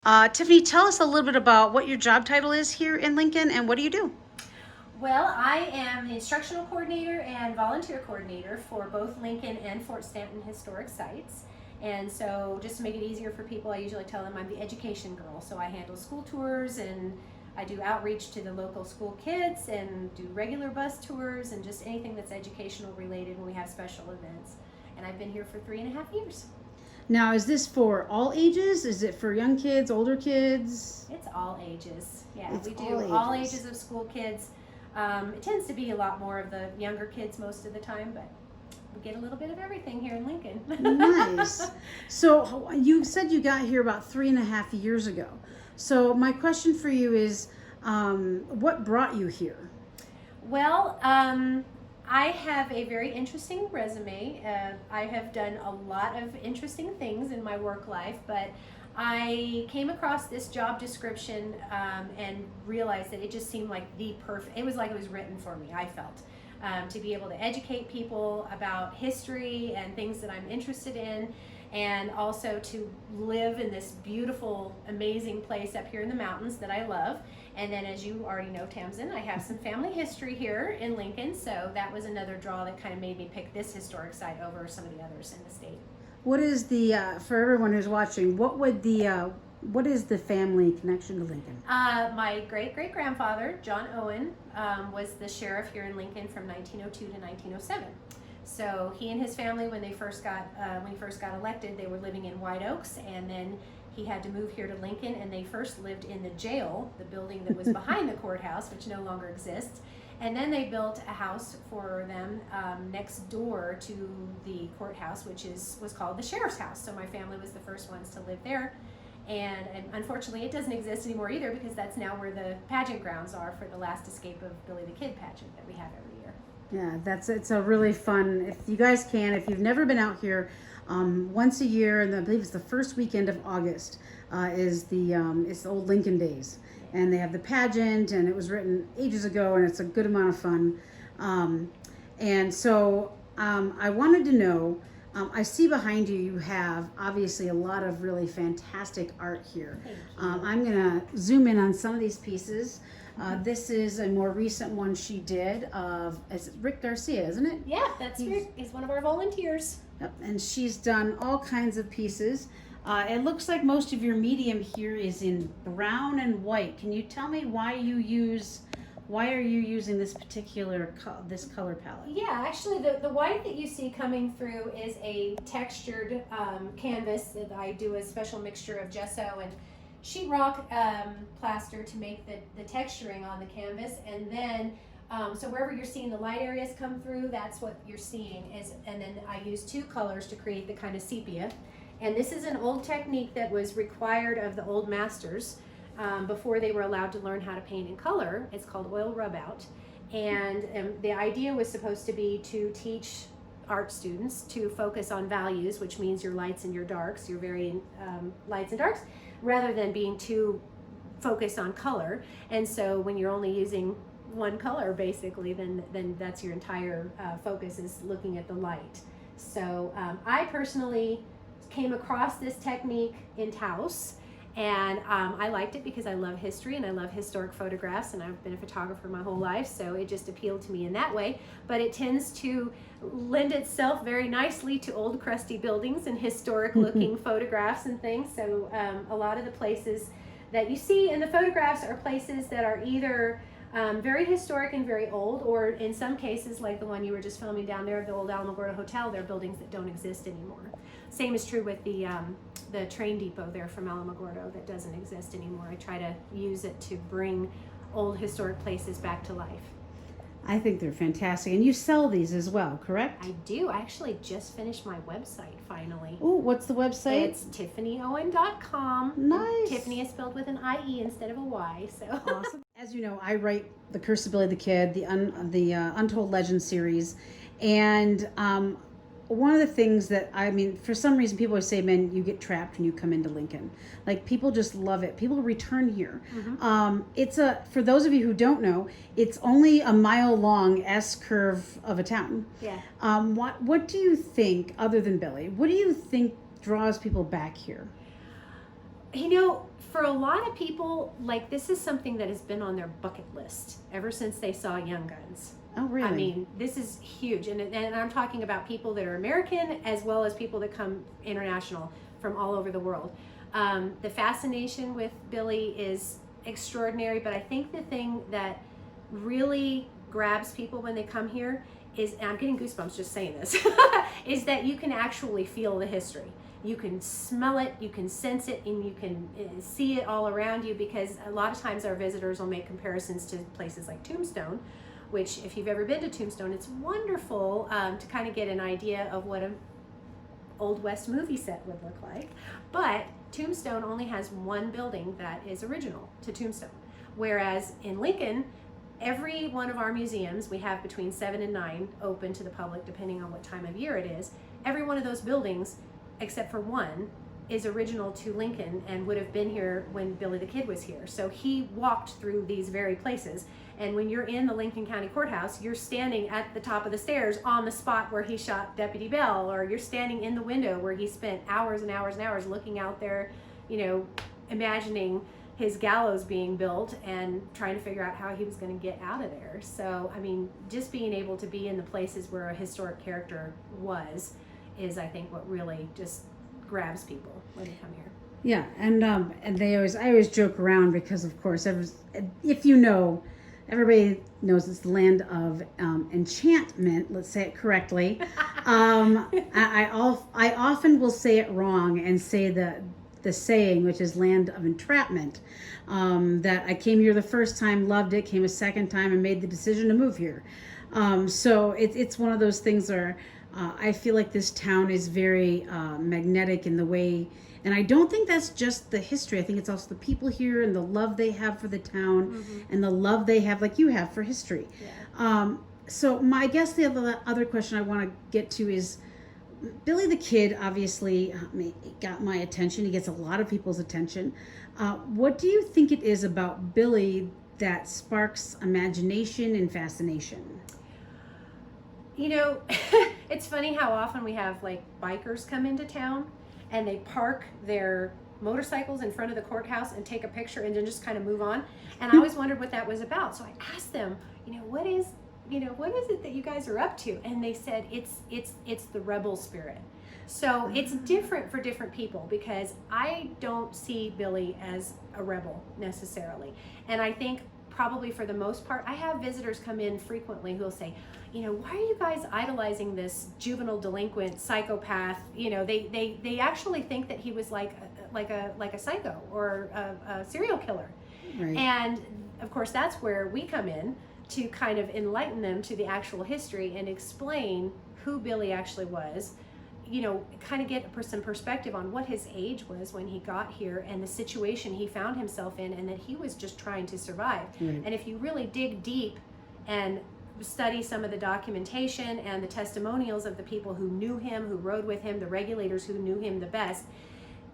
Tiffany, tell us a little bit about what your job title is here in Lincoln and what do you do? Well, I am the instructional coordinator and volunteer coordinator for both Lincoln and Fort Stanton historic sites. And so, just to make it easier for people, I usually tell them I'm the education girl. So, I handle school tours and I do outreach to the local school kids and do regular bus tours and just anything that's educational related when we have special events. And I've been here for 3.5 years. Now, is this for all ages? Is it for young kids, older kids? It's all ages. Yeah, It's we do all all ages. ages of school kids. It tends to be a lot more of the younger kids most of the time, but we get a little bit of everything here in Lincoln. Nice. So you said you got here about 3.5 years ago. So my question for you is, what brought you here? Well, I have a very interesting resume. I have done a lot of interesting things in my work life, but I came across this job description and realized that it just seemed like it was like it was written for me, I felt. To be able to educate people about history and things that I'm interested in, and also to live in this beautiful, amazing place up here in the mountains that I love. And then, as you already know, Tamsin, I have some family history here in Lincoln, so that was another draw that kind of made me pick this historic site over some of the others in the state. What is for everyone who's watching, what is the family connection to Lincoln? My great-great-grandfather, John Owen, was the sheriff here in Lincoln from 1902 to 1907. So he and his family, when he first got elected, they were living in White Oaks, and then he had to move here to Lincoln, and they first lived in the jail, the building that was behind the courthouse, which no longer exists. And then they built a house for them next door to the courthouse, which was called the sheriff's house. So my family was the first ones to live there. And unfortunately, it doesn't exist anymore either, because that's now where the pageant grounds are for the Last Escape of Billy the Kid pageant that we have every year. Yeah, it's a really fun. If you guys can, if you've never been out here, once a year, and I believe it's the first weekend of August, is it's the old Lincoln Days, and they have the pageant, and it was written ages ago, and it's a good amount of fun. And so I wanted to know. I see behind you, you have obviously a lot of really fantastic art here. Thank you. I'm going to zoom in on some of these pieces. This is a more recent one she did it's Rick Garcia, isn't it? Yeah, that's Rick. He's one of our volunteers. Yep. And she's done all kinds of pieces. It looks like most of your medium here is in brown and white. Can you tell me why are you using this particular this color palette? Yeah, actually, the white that you see coming through is a textured canvas that I do a special mixture of gesso and sheetrock plaster to make the texturing on the canvas. And then, so wherever you're seeing the light areas come through, that's what you're seeing. And then I use two colors to create the kind of sepia. And this is an old technique that was required of the old masters. Before they were allowed to learn how to paint in color. It's called oil rub out. And the idea was supposed to be to teach art students to focus on values, which means your lights and your darks, your varying lights and darks, rather than being too focused on color. And so when you're only using one color, basically, then that's your entire focus is looking at the light. So I personally came across this technique in Taos. And I liked it because I love history and I love historic photographs, and I've been a photographer my whole life, so it just appealed to me in that way. But it tends to lend itself very nicely to old crusty buildings and historic looking photographs and things. So a lot of the places that you see in the photographs are places that are either very historic and very old, or in some cases, like the one you were just filming down there, the old Alamogordo Hotel, they're buildings that don't exist anymore. Same is true with the train depot there from Alamogordo that doesn't exist anymore. I try to use it to bring old historic places back to life. I think they're fantastic. And you sell these as well, correct? I do. I actually just finished my website finally. Oh, what's the website? It's TiffanyOwen.com. Nice. Tiffany is spelled with an I-E instead of a Y. So Awesome. As you know, I write the Curse of Billy the Kid, the Untold Legends series, and one of the things that for some reason people always say, "Man, you get trapped when you come into Lincoln." Like, people just love it. People return here. Mm-hmm. For those of you who don't know, it's only a mile long S curve of a town. Yeah. What do you think, other than Billy? What do you think draws people back here? For a lot of people, like, this is something that has been on their bucket list ever since they saw Young Guns. Oh, really? I mean, this is huge. And I'm talking about people that are American as well as people that come international from all over the world. The fascination with Billy is extraordinary, but I think the thing that really grabs people when they come here is, and I'm getting goosebumps just saying this, is that you can actually feel the history. You can smell it, you can sense it, and you can see it all around you, because a lot of times our visitors will make comparisons to places like Tombstone, which, if you've ever been to Tombstone, it's wonderful to kind of get an idea of what an Old West movie set would look like. But Tombstone only has one building that is original to Tombstone, whereas in Lincoln, every one of our museums, we have between 7 and 9 open to the public, depending on what time of year it is. Every one of those buildings, except for one, is original to Lincoln and would have been here when Billy the Kid was here. So he walked through these very places. And when you're in the Lincoln County Courthouse, you're standing at the top of the stairs on the spot where he shot Deputy Bell, or you're standing in the window where he spent hours and hours and hours looking out there, imagining his gallows being built and trying to figure out how he was going to get out of there. So, I mean, just being able to be in the places where a historic character was is, I think, what really just grabs people when they come here. Yeah, and I always joke around because, of course, if you know, everybody knows it's the land of enchantment. Let's say it correctly. I often will say it wrong and say the saying, which is land of entrapment. That I came here the first time, loved it, came a second time, and made the decision to move here. So it's one of those things where I feel like this town is very magnetic in the way. And I don't think that's just the history. I think it's also the people here and the love they have for the town, and the love they have, like you have, for history. Yeah. So I guess the other question I want to get to is, Billy the Kid obviously got my attention. He gets a lot of people's attention. What do you think it is about Billy that sparks imagination and fascination? It's funny how often we have, like, bikers come into town and they park their motorcycles in front of the courthouse and take a picture and then just kind of move on. And I always wondered what that was about. So I asked them, what is it that you guys are up to? And they said it's the rebel spirit. So it's different for different people, because I don't see Billy as a rebel necessarily. And I think probably for the most part, I have visitors come in frequently who'll say, why are you guys idolizing this juvenile delinquent psychopath? They actually think that he was like a psycho or a serial killer. Right. And of course, that's where we come in to kind of enlighten them to the actual history and explain who Billy actually was. Kind of get some perspective on what his age was when he got here and the situation he found himself in, and that he was just trying to survive. Right. And if you really dig deep and study some of the documentation and the testimonials of the people who knew him, who rode with him, the regulators who knew him the best,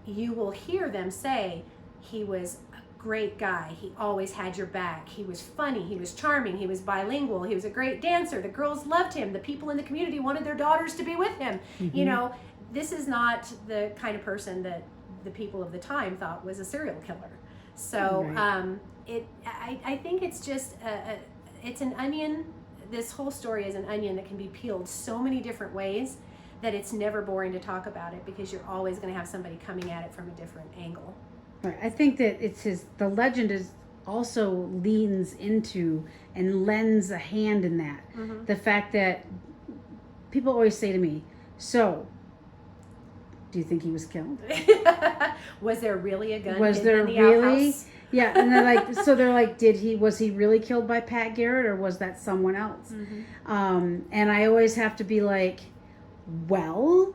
you will hear them say he was a great guy. He always had your back. He was funny. He was charming. He was bilingual. He was a great dancer. The girls loved him. The people in the community wanted their daughters to be with him. Mm-hmm. This is not the kind of person that the people of the time thought was a serial killer. So right. I think it's just it's an onion. This whole story is an onion that can be peeled so many different ways that it's never boring to talk about it, because you're always going to have somebody coming at it from a different angle. Right. I think that the legend is also leans into and lends a hand in that. Mm-hmm. The fact that people always say to me, so, do you think he was killed? Was there really a gun in the outhouse? Yeah, and they're like, was he really killed by Pat Garrett, or was that someone else? Mm-hmm. And I always have to be like, well,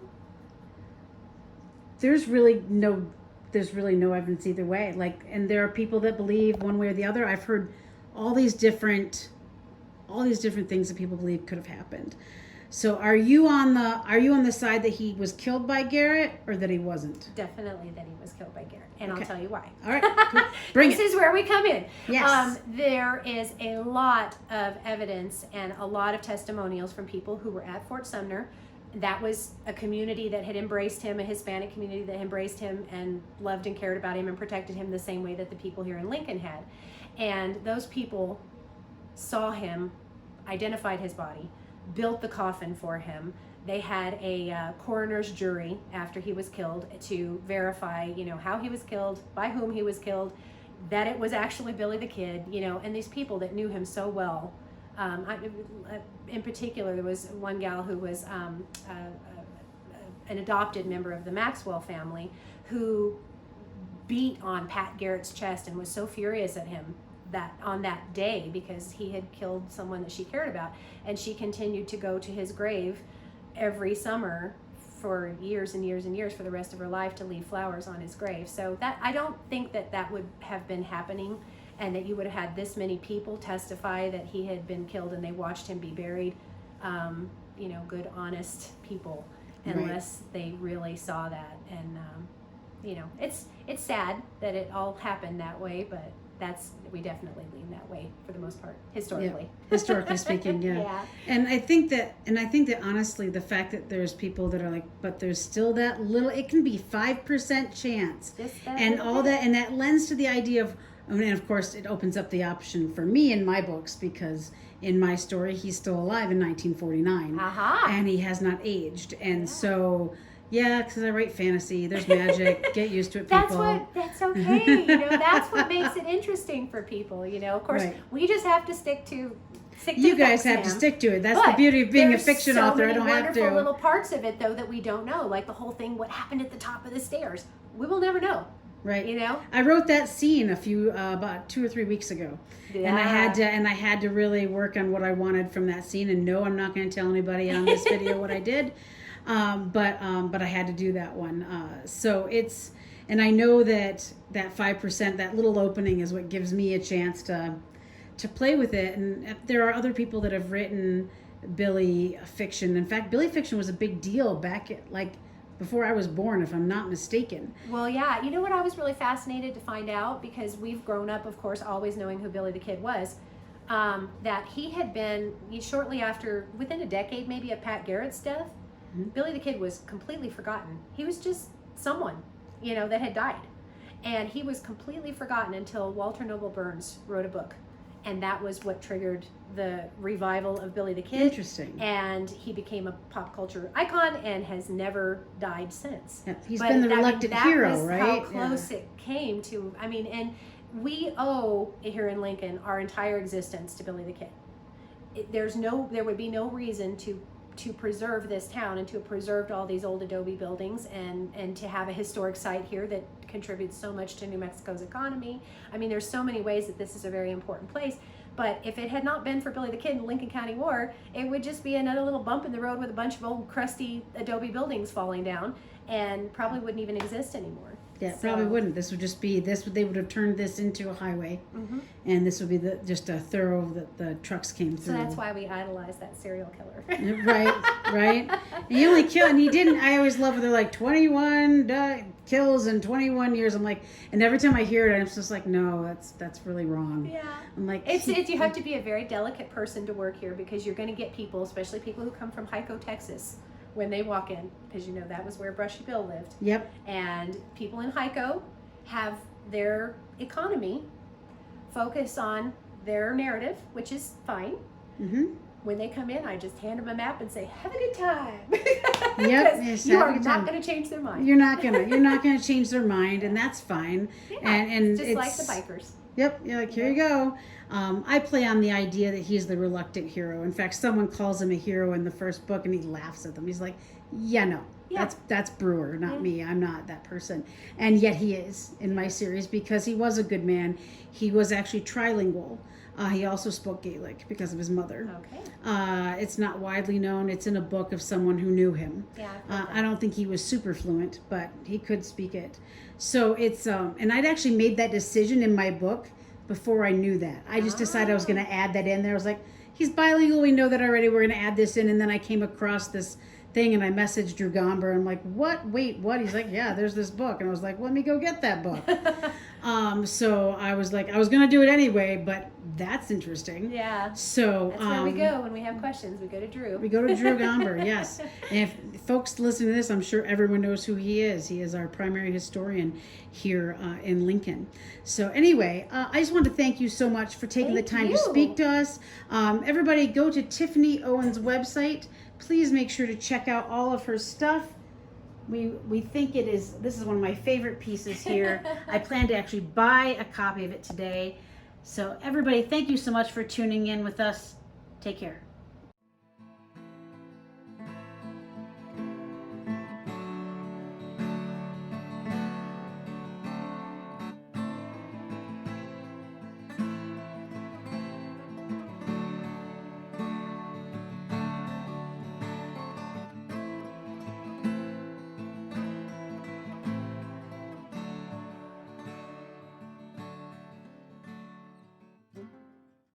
there's really no evidence either way. Like, and there are people that believe one way or the other. I've heard all these different things that people believe could have happened. So are you on the side that he was killed by Garrett, or that he wasn't? Definitely that he was killed by Garrett, and okay. I'll tell you why. All right, bring This is where we come in. Yes. There is a lot of evidence and a lot of testimonials from people who were at Fort Sumner, that was a community that had embraced him, a Hispanic community that embraced him and loved and cared about him and protected him the same way that the people here in Lincoln had. And those people saw him, identified his body, built the coffin for him. They had a coroner's jury after he was killed to verify, you know, how he was killed, by whom he was killed, that it was actually Billy the Kid, you know, and these people that knew him so well. In particular, there was one gal who was an adopted member of the Maxwell family who beat on Pat Garrett's chest and was so furious at him that on that day because he had killed someone that she cared about, and she continued to go to his grave every summer for years and years and years for the rest of her life to leave flowers on his grave. So that, I don't think that that would have been happening, and that you would have had this many people testify that he had been killed and they watched him be buried, you know, good, honest people, unless they really saw that. And, you know, it's sad that it all happened that way, but we definitely lean that way for the most part, historically. Yeah. Historically speaking, yeah. Yeah. And I think that honestly, the fact that there's people that are like, but there's still that little, it can be 5% chance, and all that, and that lends to the idea of, I mean, of course, it opens up the option for me in my books, because in my story, he's still alive in 1949, and he has not aged, and so. Yeah, because I write fantasy. There's magic. Get used to it, people. That's okay. You know, that's what makes it interesting for people. You know, of course, we just have to stick to. You guys have to stick to it. That's the beauty of being a fiction author. I don't have to. There's wonderful little parts of it, though, that we don't know, like the whole thing. What happened at the top of the stairs? We will never know. Right. You know. I wrote that scene about 2 or 3 weeks ago, and I had to really work on what I wanted from that scene. And no, I'm not going to tell anybody on this video what I did. But I had to do that one. So it's, and I know that 5%, that little opening is what gives me a chance to play with it. And there are other people that have written Billy fiction. In fact, Billy fiction was a big deal back at, like, before I was born, if I'm not mistaken. Well, yeah. You know what I was really fascinated to find out, because we've grown up, of course, always knowing who Billy the Kid was, that he had been, shortly after, within a decade maybe, of Pat Garrett's death, Billy the Kid was completely forgotten. He was just someone, you know, that had died. And he was completely forgotten until Walter Noble Burns wrote a book. And that was what triggered the revival of Billy the Kid. Interesting. And he became a pop culture icon and has never died since. Yeah, he's been the reluctant hero, was right? How close it came to, I mean, and we owe here in Lincoln our entire existence to Billy the Kid. There would be no reason to preserve this town and to have preserved all these old adobe buildings and to have a historic site here that contributes so much to New Mexico's economy. I mean, there's so many ways that this is a very important place. But if it had not been for Billy the Kid and the Lincoln County War, it would just be another little bump in the road with a bunch of old crusty adobe buildings falling down, and probably wouldn't even exist anymore. Yeah, probably wouldn't. This would just be they would have turned this into a highway, and this would be just a thorough that the trucks came through. So that's why we idolize that serial killer. right. And he only killed, and he didn't. I always love when they're like 21 kills in 21 years. I'm like, and every time I hear it, I'm just like, no, that's really wrong. Yeah. I'm like, it's you have to be a very delicate person to work here, because you're going to get people, especially people who come from Hyco, Texas, when they walk in, because you know that was where Brushy Bill lived. Yep. And people in Hyco have their economy focus on their narrative, which is fine. When they come in, I just hand them a map and say, "Have a good time." Yep. You are not going to change their mind. You're not gonna change their mind, and that's fine. Yeah, and it's like the bikers. Yep. You're like, here you go. I play on the idea that he's the reluctant hero. In fact, someone calls him a hero in the first book, and he laughs at them. He's like, yeah, no, that's Brewer, not me. I'm not that person. And yet he is in my series, because he was a good man. He was actually trilingual. He also spoke Gaelic because of his mother. Okay. It's not widely known. It's in a book of someone who knew him. Yeah. I don't think he was super fluent, but he could speak it. So it's, and I'd actually made that decision in my book before I knew that. I just decided I was going to add that in there. I was like, he's bilingual. We know that already. We're going to add this in. And then I came across this thing, and I messaged Drew Gomber. I'm like, what? Wait, what? He's like, yeah, there's this book. And I was like, let me go get that book. So I was like, I was going to do it anyway, but that's interesting. Yeah. So that's where we go when we have questions. We go to Drew. We go to Drew Gomber, yes. And if folks listen to this, I'm sure everyone knows who he is. He is our primary historian here in Lincoln. So anyway, I just wanted to thank you so much for taking the time to speak to us. Everybody go to Tiffanie Owen's website. Please make sure to check out all of her stuff. We think this is one of my favorite pieces here. I plan to actually buy a copy of it today. So everybody, thank you so much for tuning in with us. Take care.